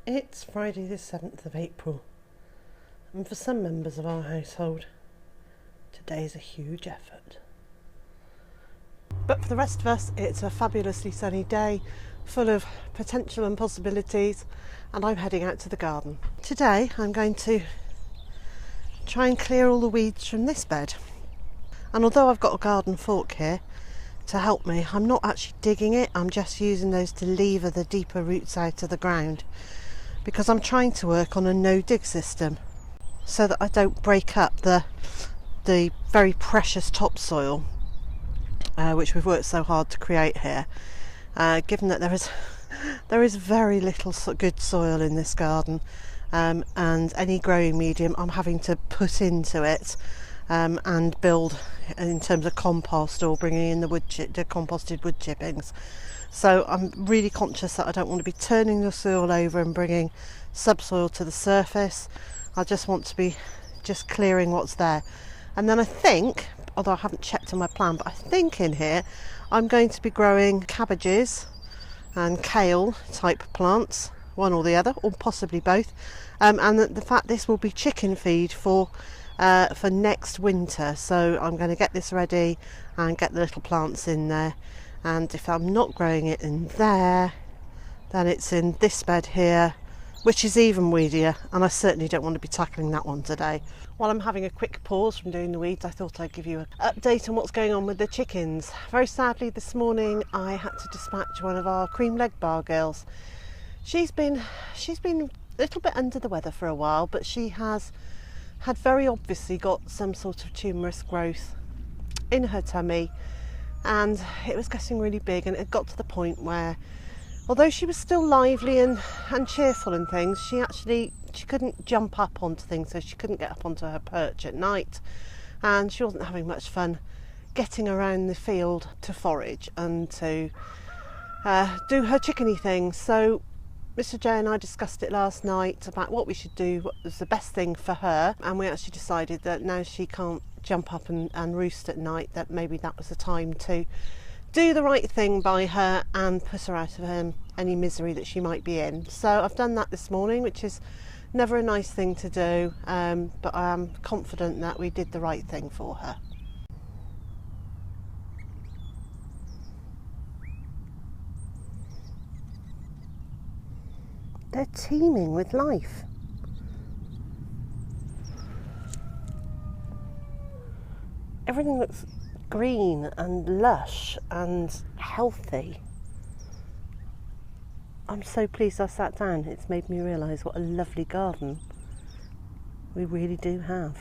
It's Friday the 7th of April, and for some members of our household, today is a huge effort. But for the rest of us, it's a fabulously sunny day, full of potential and possibilities, and I'm heading out to the garden. Today I'm going to try and clear all the weeds from this bed. And although I've got a garden fork here to help me, I'm not actually digging it, I'm just using those to lever the deeper roots out of the ground, because I'm trying to work on a no-dig system so that I don't break up the very precious topsoil which we've worked so hard to create here, given that there is very little good soil in this garden, and any growing medium I'm having to put into it and build in terms of compost or bringing in the composted wood chippings. So I'm really conscious that I don't want to be turning the soil over and bringing subsoil to the surface. I just want to be just clearing what's there. And then I think, although I haven't checked on my plan, but I think in here I'm going to be growing cabbages and kale type plants, one or the other, or possibly both. And the fact this will be chicken feed for next winter. So I'm going to get this ready and get the little plants in there. And if I'm not growing it in there, then it's in this bed here, which is even weedier, and I certainly don't want to be tackling that one today. While I'm having a quick pause from doing the weeds, I thought I'd give you an update on what's going on with the chickens. Very sadly this morning I had to dispatch one of our Cream Legbar girls. She's been a little bit under the weather for a while, but she had very obviously got some sort of tumorous growth in her tummy, and it was getting really big, and it got to the point where, although she was still lively and cheerful and things, she couldn't jump up onto things, so she couldn't get up onto her perch at night, and she wasn't having much fun getting around the field to forage and to do her chickeny things. So Mr. J and I discussed it last night about what we should do, what was the best thing for her, and we actually decided that now she can't jump up and roost at night, that maybe that was the time to do the right thing by her and put her out of any misery that she might be in. So I've done that this morning, which is never a nice thing to do, but I am confident that we did the right thing for her. They're teeming with life. Everything looks green and lush and healthy. I'm so pleased I sat down. It's made me realise what a lovely garden we really do have.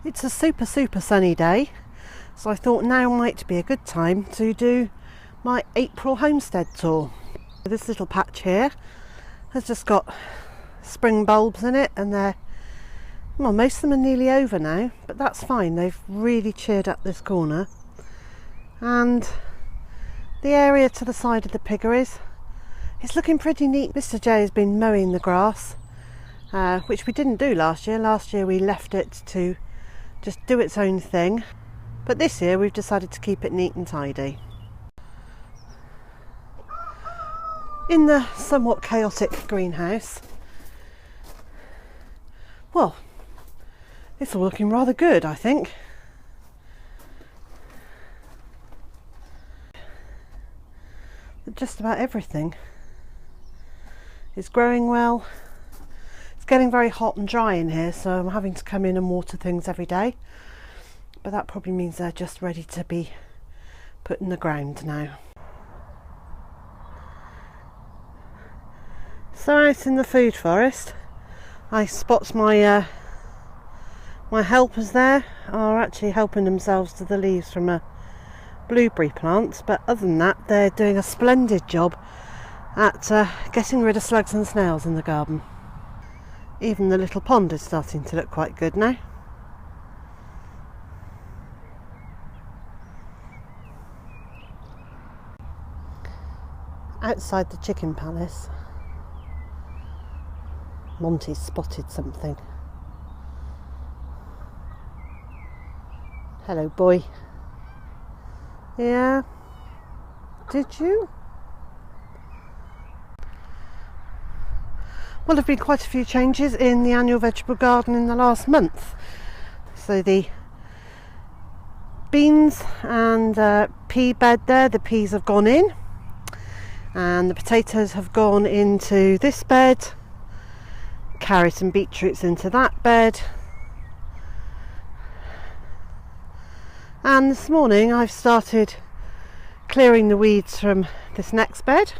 It's a super sunny day, so I thought now might be a good time to do my April Homestead tour. This little patch here has just got spring bulbs in it, and most of them are nearly over now, but that's fine. They've really cheered up this corner, and the area to the side of the piggeries is looking pretty neat. Mr. J has been mowing the grass, which we didn't do last year. Last year we left it to just do its own thing, but this year we've decided to keep it neat and tidy. In the somewhat chaotic greenhouse, well, it's all looking rather good, I think. Just about everything is growing well. It's getting very hot and dry in here, so I'm having to come in and water things every day, but that probably means they're just ready to be put in the ground now. So out in the food forest, I spot my helpers there are actually helping themselves to the leaves from a blueberry plant, but other than that they're doing a splendid job at getting rid of slugs and snails in the garden. Even the little pond is starting to look quite good now. Outside the chicken palace, Monty's spotted something. Hello, boy. Yeah? Did you? Well, there have been quite a few changes in the annual vegetable garden in the last month. So the beans and pea bed there, the peas have gone in, and the potatoes have gone into this bed, carrot and beetroots into that bed, and this morning I've started clearing the weeds from this next bed.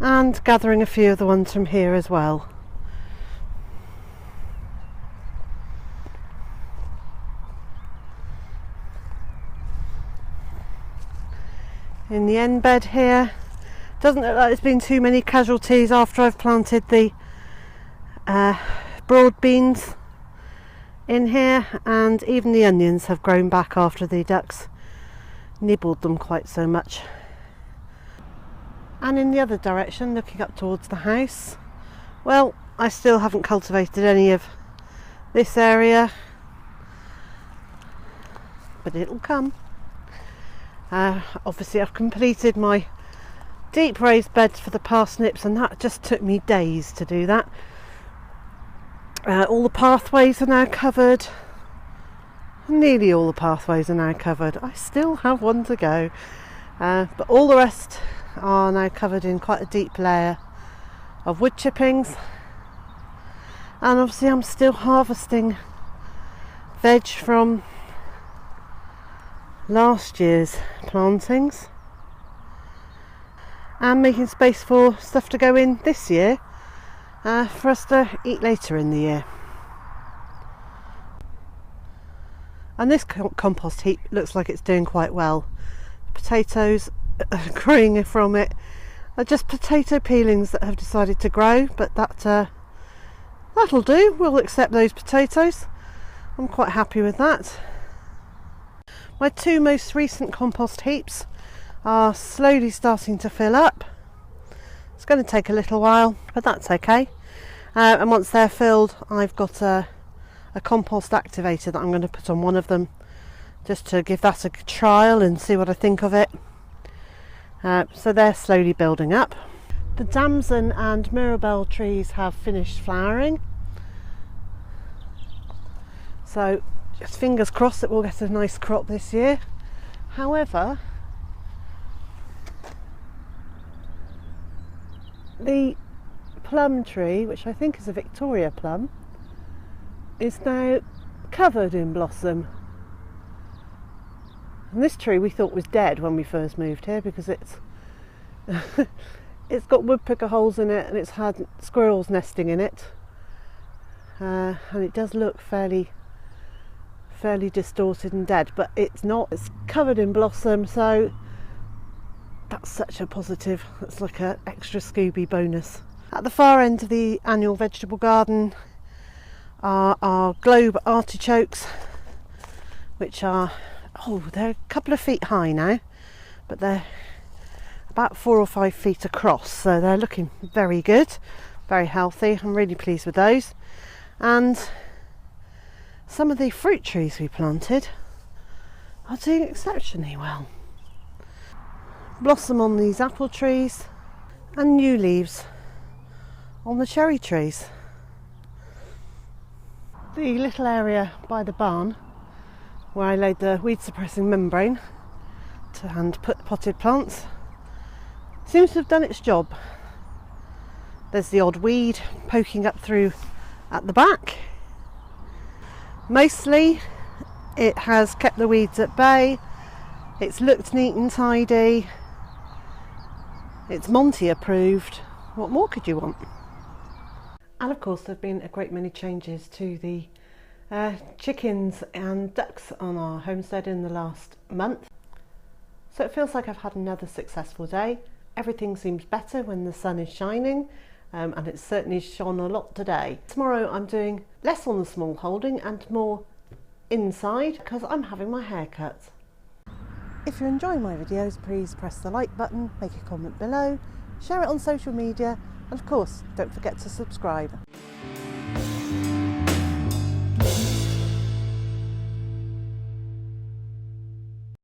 And gathering a few of the ones from here as well. In the end bed here, doesn't look like there's been too many casualties after I've planted the broad beans in here, and even the onions have grown back after the ducks nibbled them quite so much. And in the other direction, looking up towards the house, well, I still haven't cultivated any of this area, but it'll come. Obviously I've completed my deep raised beds for the parsnips, and that just took me days to do that. All the pathways are now covered. Nearly all the pathways are now covered. I still have one to go, but all the rest are now covered in quite a deep layer of wood chippings. And obviously I'm still harvesting veg from last year's plantings and making space for stuff to go in this year for us to eat later in the year. And this compost heap looks like it's doing quite well. Potatoes growing from it are just potato peelings that have decided to grow, but that'll do. We'll accept those potatoes. I'm quite happy with that. My two most recent compost heaps are slowly starting to fill up. It's going to take a little while, but that's okay. And once they're filled, I've got a compost activator that I'm going to put on one of them, just to give that a trial and see what I think of it. So they're slowly building up. The damson and mirabelle trees have finished flowering, so just fingers crossed that we'll get a nice crop this year. However, the plum tree, which I think is a Victoria plum, is now covered in blossom. And this tree we thought was dead when we first moved here, because it's it's got woodpecker holes in it and it's had squirrels nesting in it, and it does look fairly distorted and dead, but it's not. It's covered in blossom, so that's such a positive. It's like an extra Scooby bonus. At the far end of the annual vegetable garden are our globe artichokes, which are, they're a couple of feet high now, but they're about 4 or 5 feet across, so they're looking very good, very healthy. I'm really pleased with those. And some of the fruit trees we planted are doing exceptionally well. Blossom on these apple trees and new leaves on the cherry trees. The little area by the barn where I laid the weed suppressing membrane and put the potted plants seems to have done its job. There's the odd weed poking up through at the back. Mostly it has kept the weeds at bay. It's looked neat and tidy. It's Monty approved. What more could you want? And of course there have been a great many changes to the chickens and ducks on our homestead in the last month. So it feels like I've had another successful day. Everything seems better when the sun is shining, and it's certainly shone a lot today. Tomorrow I'm doing less on the small holding and more inside because I'm having my hair cut. If you're enjoying my videos, please press the like button, make a comment below, share it on social media, and of course, don't forget to subscribe.